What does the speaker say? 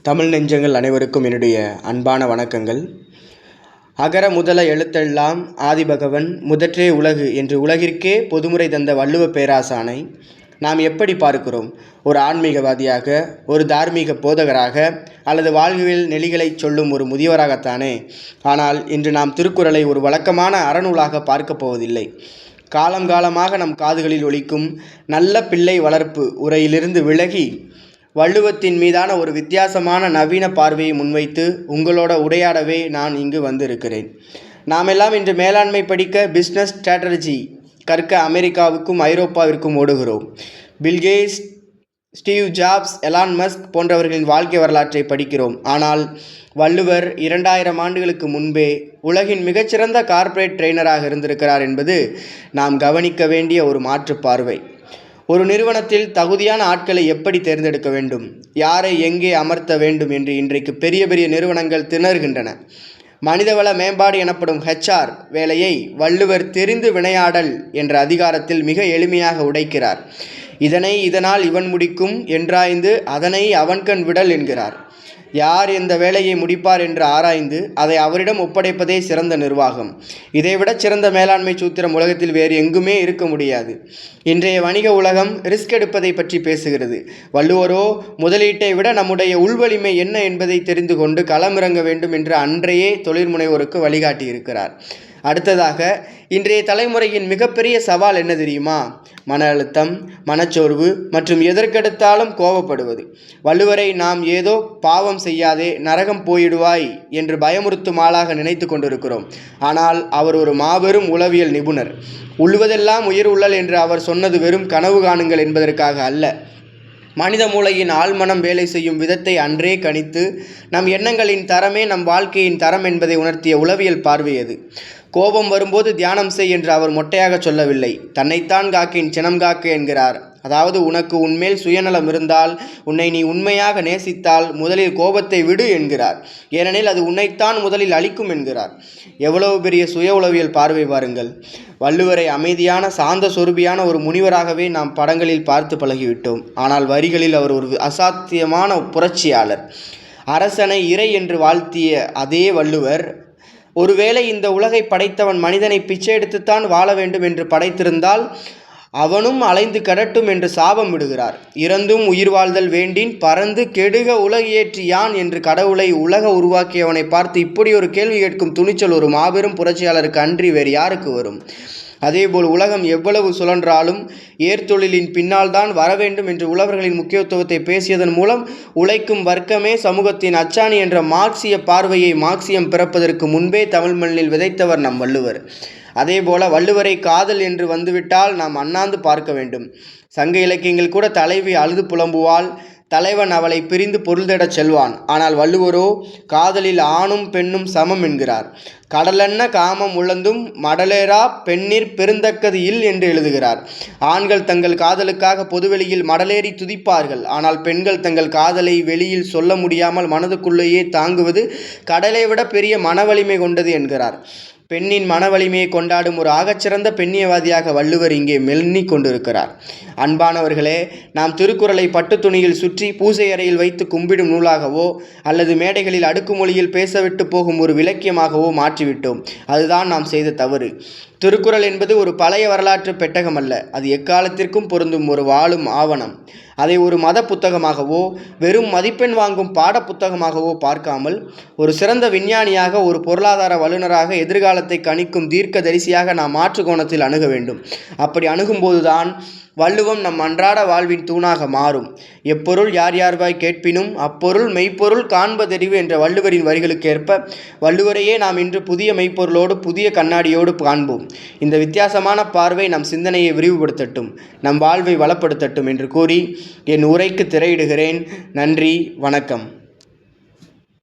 தமிழ் நெஞ்சங்கள் அனைவருக்கும் என்னுடைய அன்பான வணக்கங்கள். அகர முதல எழுத்தெல்லாம் ஆதிபகவன் முதற்றே உலகு என்று உலகிற்கே பொதுமுறை தந்த வள்ளுவ பேராசானை நாம் எப்படி பார்க்கிறோம்? ஒரு ஆன்மீகவாதியாக, ஒரு தார்மீக போதகராக, அல்லது வாழ்வியல் நெறிகளை சொல்லும் ஒரு முதியவராகத்தானே? ஆனால் இன்று நாம் திருக்குறளை ஒரு வழக்கமான அறநூலாக பார்க்கப் போவதில்லை. காலமாக நம் காதுகளில் ஒலிக்கும் நல்ல பிள்ளை வளர்ப்பு உரையிலிருந்து விலகி வள்ளுவத்தின் மீதான ஒரு வித்தியாசமான நவீன பார்வையை முன்வைத்து உங்களோட உரையாடவே நான் இங்கு வந்திருக்கிறேன். நாமெல்லாம் இன்று மேலாண்மை படிக்க, பிஸ்னஸ் ஸ்ட்ராட்டஜி கற்க அமெரிக்காவுக்கும் ஐரோப்பாவிற்கும் ஓடுகிறோம். Bill Gates, Steve Jobs, Elon Musk போன்றவர்களின் வாழ்க்கை வரலாற்றை படிக்கிறோம். ஆனால் வள்ளுவர் 2000 ஆண்டுகளுக்கு முன்பே உலகின் மிகச்சிறந்த கார்ப்பரேட் ட்ரெயினராக இருந்திருக்கிறார் என்பது நாம் கவனிக்க வேண்டிய ஒரு மாற்று பார்வை. ஒரு நிறுவனத்தில் தகுதியான ஆட்களை எப்படி தேர்ந்தெடுக்க வேண்டும், யாரை எங்கே அமர்த்த வேண்டும் என்று இன்றைக்கு பெரிய பெரிய நிறுவனங்கள் திணறுகின்றன. மனிதவள மேம்பாடு எனப்படும் HR வேலையை வள்ளுவர் தெரிந்து வினையாடல் என்ற அதிகாரத்தில் மிக எளிமையாக உடைக்கிறார். இதனால் இவன் முடிக்கும் என்றாய்ந்து அதனை அவன்கண் விடல் என்கிறார். யார் எந்த வேலையை முடிப்பார் என்று ஆராய்ந்து அதை அவரிடம் ஒப்படைப்பதே சிறந்த நிர்வாகம். இதைவிட சிறந்த மேலாண்மை சூத்திரம் உலகத்தில் வேறு எங்குமே இருக்க முடியாது. இன்றைய வணிக உலகம் ரிஸ்க் எடுப்பதை பற்றி பேசுகிறது. வள்ளுவரோ முதலீட்டை விட நம்முடைய உள்வலிமை என்ன என்பதை தெரிந்து கொண்டு களமிறங்க வேண்டும் என்று அன்றையே தொழில்முனைவோருக்கு வழிகாட்டி இருக்கிறார். அடுத்ததாக, இன்றைய தலைமுறையின் மிகப்பெரிய சவால் என்ன தெரியுமா? மன அழுத்தம், மனச்சோர்வு மற்றும் எதற்கெடுத்தாலும் கோபப்படுவது. வள்ளுவரை நாம் ஏதோ பாவம் செய்யாதே, நரகம் போயிடுவாய் என்று பயமுறுத்தும் ஆளாக நினைத்து கொண்டிருக்கிறோம். ஆனால் அவர் ஒரு மாபெரும் உளவியல் நிபுணர். உள்வதெல்லாம் உயிர் உள்ளல் என்று அவர் சொன்னது வெறும் கனவு காணுங்கள் என்பதற்காக அல்ல. மனித மூளையின் ஆழ்மனம் வேலை செய்யும் விதத்தை அன்றே கணித்து நம் எண்ணங்களின் தரமே நம் வாழ்க்கையின் தரம் என்பதை உணர்த்திய உளவியல் பார்வை அது. கோபம் வரும்போது தியானம் செய் என்று அவர் மொட்டையாக சொல்லவில்லை. தன்னைத்தான் காக்கின் சினம் காக்க என்கிறார். அதாவது, உனக்கு உன்மேல் சுயநலம் இருந்தால், உன்னை நீ உண்மையாக நேசித்தால் முதலில் கோபத்தை விடு என்கிறார். ஏனெனில் அது உன்னைத்தான் முதலில் அழிக்கும் என்கிறார். எவ்வளவு பெரிய சுய உளவியல் பார்வை பாருங்கள். வள்ளுவரை அமைதியான, சாந்த சொரூபியான ஒரு முனிவராகவே நாம் படங்களில் பார்த்து பழகிவிட்டோம். ஆனால் வரிகளில் அவர் ஒரு அசாத்தியமான புரட்சியாளர். அரசனை இறை என்று வாழ்த்திய அதே வள்ளுவர், ஒருவேளை இந்த உலகை படைத்தவன் மனிதனை பிச்சை எடுத்துத்தான் வாழ வேண்டும் என்று படைத்திருந்தால் அவனும் அலைந்து கடட்டும் என்று சாபம் விடுகிறார். இறந்தும் உயிர் வாழ்தல் வேண்டின் பறந்து கெடுக உலகேற்றி யான் என்று கடவுளை உலக உருவாக்கியவனை பார்த்து இப்படி ஒரு கேள்வி கேட்கும் துணிச்சல் ஒரு மாபெரும் புரட்சியாளருக்கு அன்றி வேறு யாருக்கு வரும்? அதேபோல் உலகம் எவ்வளவு சுழன்றாலும் ஏர்தொழிலின் பின்னால் தான் வரவேண்டும் என்று உழவர்களின் முக்கியத்துவத்தை பேசியதன் மூலம் உழைக்கும் வர்க்கமே சமூகத்தின் அச்சாணி என்ற மார்க்சிய பார்வையை மார்க்சியம் பிறப்பதற்கு முன்பே தமிழ் மண்ணில் விதைத்தவர் நம் வள்ளுவர். அதேபோல வள்ளுவரை காதல் என்று வந்துவிட்டால் நாம் அண்ணாந்து பார்க்க வேண்டும். சங்க இலக்கியங்கள் கூட தலைவி அழுது புலம்புவாள், தலைவன் அவளை பிரிந்து பொருள் தேடச் செல்வான். ஆனால் வள்ளுவரோ காதலில் ஆணும் பெண்ணும் சமம் என்கிறார். கடலென்ன காமம் உழந்தும் மடலேரா பெண்ணிற் பெருந்தக்கது இல் என்று எழுதுகிறார். ஆண்கள் தங்கள் காதலுக்காக பொதுவெளியில் மடலேறி துதிப்பார்கள். ஆனால் பெண்கள் தங்கள் காதலை வெளியில் சொல்ல முடியாமல் மனதுக்குள்ளேயே தாங்குவது கடலை விட பெரிய மனவலிமை கொண்டது என்கிறார். பெண்ணின் மன வலிமையை கொண்டாடும் ஒரு ஆகச்சிறந்த பெண்ணியவாதியாக வள்ளுவர் இங்கே மெல்லிக் கொண்டிருக்கிறார். அன்பானவர்களே, நாம் திருக்குறளை பட்டு துணியில் சுற்றி பூசை அறையில் வைத்து கும்பிடும் நூலாகவோ அல்லது மேடைகளில் அடுக்குமொழியில் பேசவிட்டு போகும் ஒரு விலக்கியமாகவோ மாற்றிவிட்டோம். அதுதான் நாம் செய்த தவறு. திருக்குறள் என்பது ஒரு பழைய வரலாற்று பெட்டகம் அல்ல. அது எக்காலத்திற்கும் பொருந்தும் ஒரு வாழும் ஆவணம். அதை ஒரு மத புத்தகமாகவோ வெறும் மதிப்பெண் வாங்கும் பாட புத்தகமாகவோ பார்க்காமல் ஒரு சிறந்த விஞ்ஞானியாக, ஒரு பொருளாதார வல்லுநராக, எதிர்காலத்தை கணிக்கும் தீர்க்க தரிசியாக நாம் மாற்று கோணத்தில் அணுக வேண்டும். அப்படி அணுகும்போதுதான் வள்ளுவம் நம் அன்றாட வாழ்வின் தூணாக மாறும். எப்பொருள் யார் யார்வாய் கேட்பினும் அப்பொருள் மெய்ப்பொருள் காண்பதறிவு என்ற வள்ளுவரின் வரிகளுக்கு ஏற்ப வள்ளுவரையே நாம் இன்று புதிய மெய்ப்பொருளோடு, புதிய கண்ணாடியோடு காண்போம். இந்த வித்தியாசமான பார்வை நம் சிந்தனையை விரிவுபடுத்தட்டும், நம் வாழ்வை வளப்படுத்தட்டும் என்று கூறி என் உரைக்கு திரையிடுகிறேன். நன்றி, வணக்கம்.